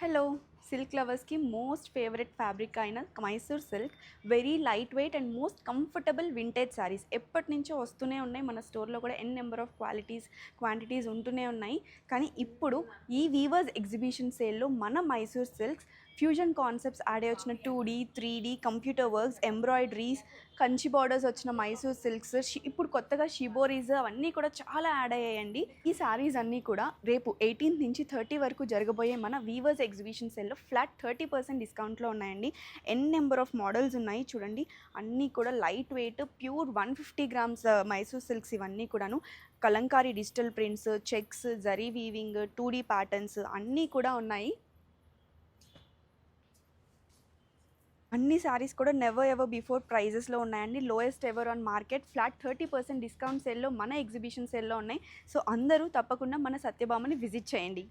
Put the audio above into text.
Hello silk లవర్స్కి most favourite fabric అయిన Mysore silk very light weight and most comfortable vintage sarees ఎప్పటి నుంచో వస్తూనే ఉన్నాయి. మన స్టోర్లో కూడా నెంబర్ ఆఫ్ క్వాంటిటీస్ ఉంటూనే ఉన్నాయి. కానీ ఇప్పుడు ఈ వీవర్స్ ఎగ్జిబిషన్ సేల్లో మన Mysore silks fusion concepts add అయ్యి వచ్చిన 2D 3D computer works embroideries Kanchi borders వచ్చిన మైసూర్ సిల్క్స్ ఇప్పుడు కొత్తగా షిబోరీస్ అవన్నీ కూడా చాలా యాడ్ అయ్యాయండి. ఈ శారీస్ అన్నీ కూడా రేపు 18th నుంచి 30 వరకు జరగబోయే మన వీవర్స్ ఎగ్జిబిషన్ సెల్లో ఫ్లాట్ 30% డిస్కౌంట్లో ఉన్నాయండి. నెంబర్ ఆఫ్ మోడల్స్ ఉన్నాయి చూడండి. అన్నీ కూడా light weight pure 150 grams Mysore silks ఇవన్నీ కూడాను Kalamkari digital prints checks zari weaving 2D patterns అన్నీ కూడా ఉన్నాయి. అన్ని శారీస్ కూడా నెవర్ ఎవర్ బిఫోర్ ప్రైజెస్లో ఉన్నాయండి. Lowest ever on market flat 30% discount సేల్లో మన ఎగ్జిబిషన్ సేల్లో ఉన్నాయి. సో అందరూ తప్పకుండా మన సత్యభామని విజిట్ చేయండి.